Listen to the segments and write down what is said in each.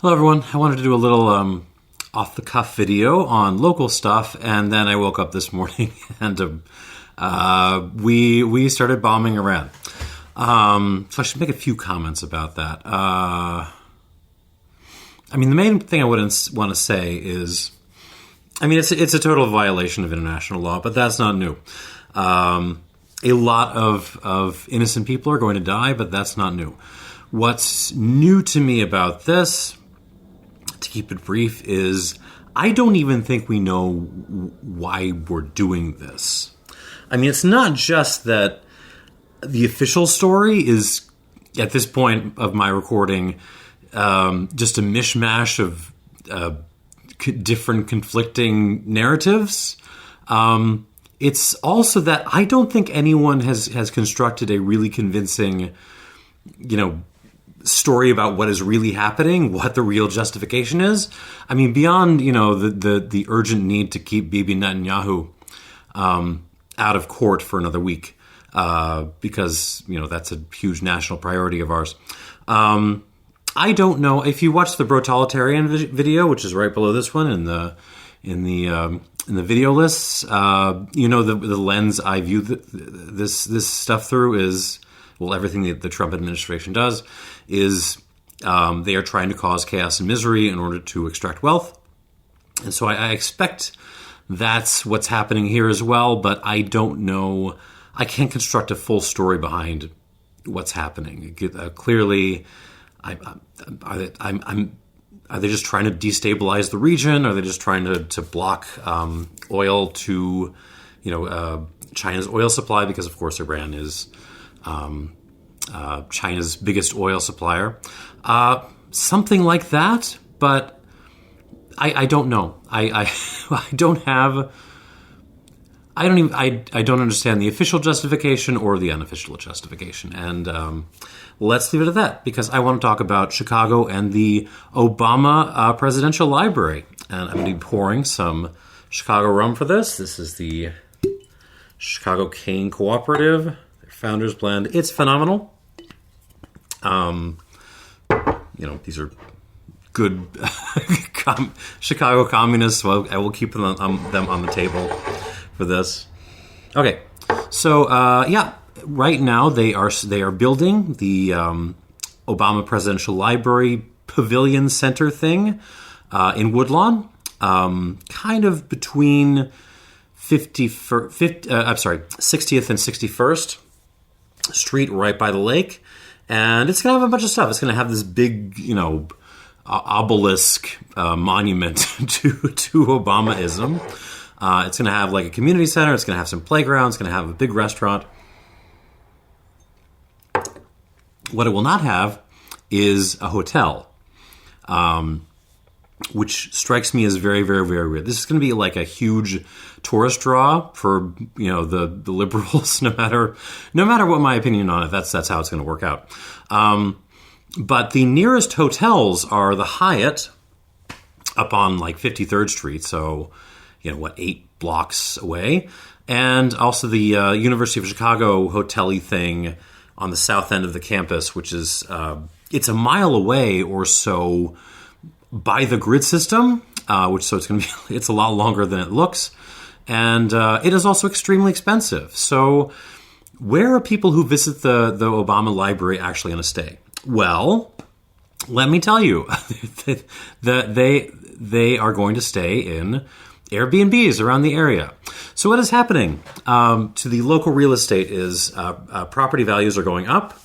Hello, everyone. I wanted to do a little off-the-cuff video on local stuff, and then I woke up this morning and we started bombing Iran. So I should make a few comments about that. The main thing I want to say is, it's a total violation of international law, but that's not new. A lot of innocent people are going to die, but that's not new. What's new to me about this, to keep it brief, is I don't even think we know why we're doing this. It's not just that the official story is, at this point of my recording, just a mishmash of different conflicting narratives. It's also that I don't think anyone has constructed a really convincing, story about what is really happening, what the real justification is. Beyond, the urgent need to keep Bibi Netanyahu out of court for another week, because, that's a huge national priority of ours. I don't know if you watch the Brotalitarian video, which is right below this one in the video lists. The lens I view this stuff through is, well, everything that the Trump administration does is they are trying to cause chaos and misery in order to extract wealth. And so I expect that's what's happening here as well, but I don't know. I can't construct a full story behind what's happening. Clearly, are they just trying to destabilize the region? Are they just trying to block oil to, China's oil supply? Because, of course, Iran is China's biggest oil supplier. Something like that, but I don't know. I don't understand the official justification or the unofficial justification. And let's leave it at that, because I want to talk about Chicago and the Obama Presidential Library. And I'm going to be pouring some Chicago rum for this. This is the Chicago Cane Cooperative, their Founders Blend. It's phenomenal. These are good Chicago communists, so I will keep them on the table for this. Okay, so right now they are building the Obama Presidential Library Pavilion Center thing in Woodlawn, kind of between 60th and 61st Street, right by the lake. And it's going to have a bunch of stuff. It's going to have this big, obelisk monument to Obamaism. It's going to have like a community center. It's going to have some playgrounds. It's going to have a big restaurant. What it will not have is a hotel, which strikes me as very, very, very weird. This is going to be like a huge tourist draw for the liberals. No matter what my opinion on it, that's how it's going to work out. But the nearest hotels are the Hyatt up on like 53rd Street, so 8 blocks away, and also the University of Chicago hotel-y thing on the south end of the campus, which is it's a mile away or so by the grid system, so it's a lot longer than it looks, and it is also extremely expensive. So where are people who visit the Obama Library actually going to stay? Well, let me tell you, they are going to stay in Airbnbs around the area. So what is happening to the local real estate is property values are going up.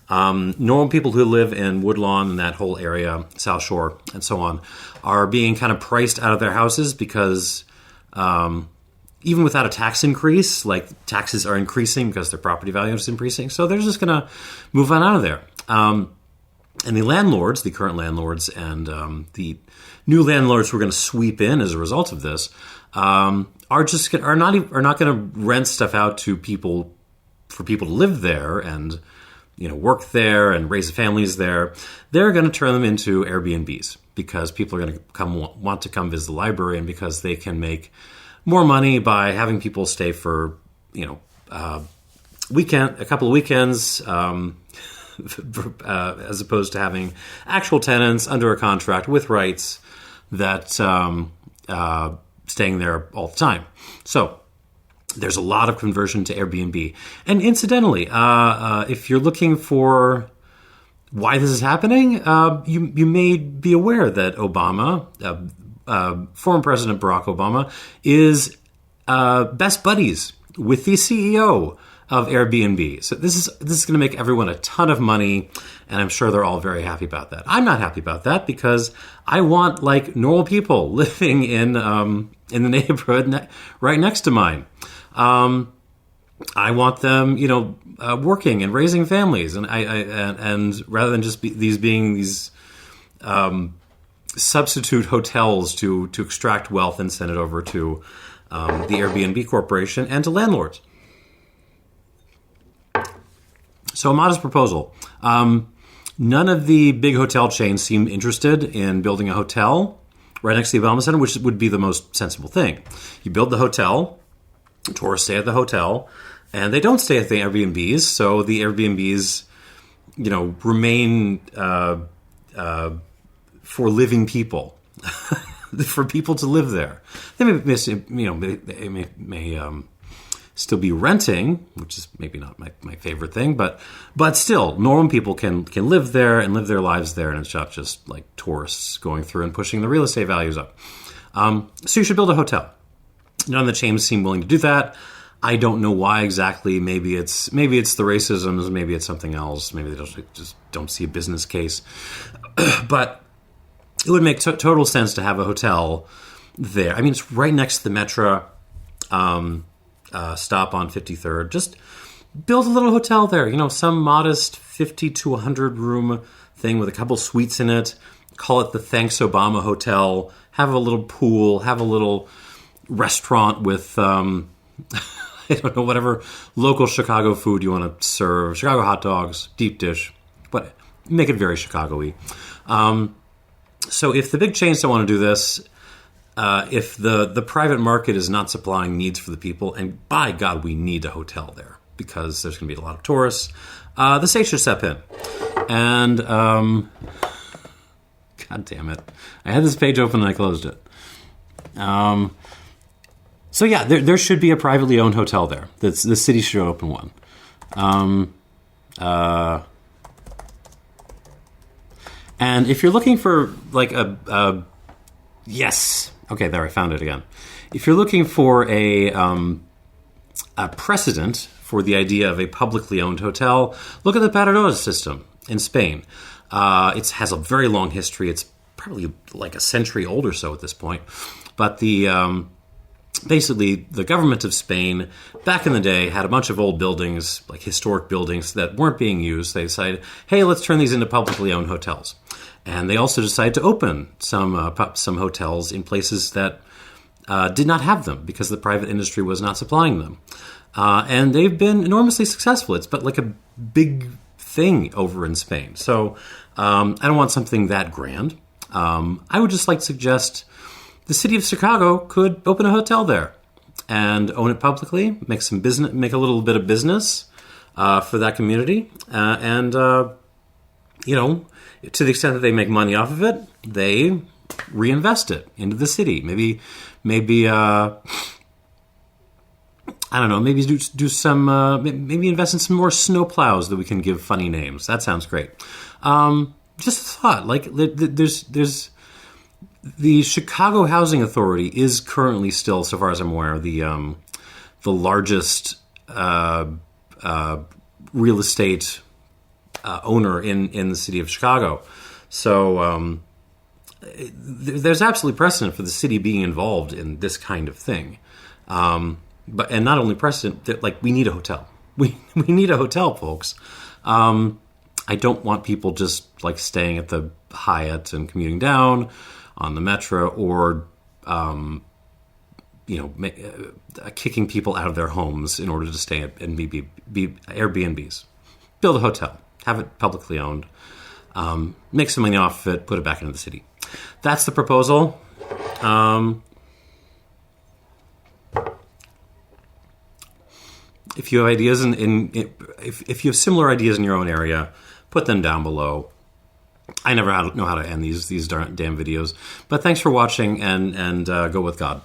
Normal people who live in Woodlawn and that whole area, South Shore and so on, are being kind of priced out of their houses because even without a tax increase, like taxes are increasing because their property value is increasing. So they're just going to move on out of there. And the landlords, the current landlords and the new landlords who are going to sweep in as a result of this, are not going to rent stuff out to people for people to live there and work there and raise families there. They're going to turn them into Airbnbs because people are going to want to come visit the library, and because they can make more money by having people stay for a couple of weekends. as opposed to having actual tenants under a contract with rights that staying there all the time. So there's a lot of conversion to Airbnb. And incidentally, if you're looking for why this is happening, you may be aware that Obama, former President Barack Obama, is best buddies with the CEO of Airbnb. So this is going to make everyone a ton of money, and I'm sure they're all very happy about that. I'm not happy about that because I want like normal people living in the neighborhood right next to mine. I want them, working and raising families, and and rather than just being these substitute hotels to extract wealth and send it over to the Airbnb corporation and to landlords. So a modest proposal. None of the big hotel chains seem interested in building a hotel right next to the Obama Center, which would be the most sensible thing. You build the hotel, tourists stay at the hotel, and they don't stay at the Airbnbs, so the Airbnbs, remain for living people, for people to live there. They may still be renting, which is maybe not my favorite thing, but still, normal people can live there and live their lives there, and it's not just like tourists going through and pushing the real estate values up. So you should build a hotel. None of the chains seem willing to do that. I don't know why exactly. Maybe it's the racism. Maybe it's something else. Maybe they just don't see a business case. But it would make total sense to have a hotel there. I mean, it's right next to the Metro stop on 53rd. Just build a little hotel there. Some modest 50 to 100 room thing with a couple suites in it. Call it the Thanks Obama Hotel. Have a little pool. Have a little restaurant with I don't know, whatever local Chicago food you want to serve. Chicago hot dogs, deep dish, but make it very Chicago-y. So if the big chains don't want to do this, if the private market is not supplying needs for the people, and by God, we need a hotel there because there's going to be a lot of tourists, the state should step in. And God damn it, I had this page open and I closed it. So yeah, there should be a privately owned hotel there. The city should open one. And if you're looking for like yes, okay, there, I found it again. If you're looking for a precedent for the idea of a publicly owned hotel, look at the Paradores system in Spain. It has a very long history. It's probably like a century old or so at this point. But basically, the government of Spain, back in the day, had a bunch of old buildings, like historic buildings, that weren't being used. They decided, hey, let's turn these into publicly owned hotels. And they also decided to open some hotels in places that did not have them because the private industry was not supplying them. And they've been enormously successful. It's but like a big thing over in Spain. So I don't want something that grand. I would just like to suggest the city of Chicago could open a hotel there and own it publicly, make some business, make a little bit of business for that community, and to the extent that they make money off of it, they reinvest it into the city. Maybe I don't know. Maybe do some. Maybe invest in some more snowplows that we can give funny names. That sounds great. Just a thought. Like there's. The Chicago Housing Authority is currently still, so far as I'm aware, the largest real estate owner in the city of Chicago. So there's absolutely precedent for the city being involved in this kind of thing. And not only precedent, like we need a hotel. We need a hotel, folks. I don't want people just like staying at the Hyatt and commuting down on the Metro, or kicking people out of their homes in order to stay at and be Airbnbs. Build a hotel, have it publicly owned, make some money off of it, put it back into the city. That's the proposal. If you have ideas if you have similar ideas in your own area, put them down below. I never know how to end these damn videos. But thanks for watching, and go with God.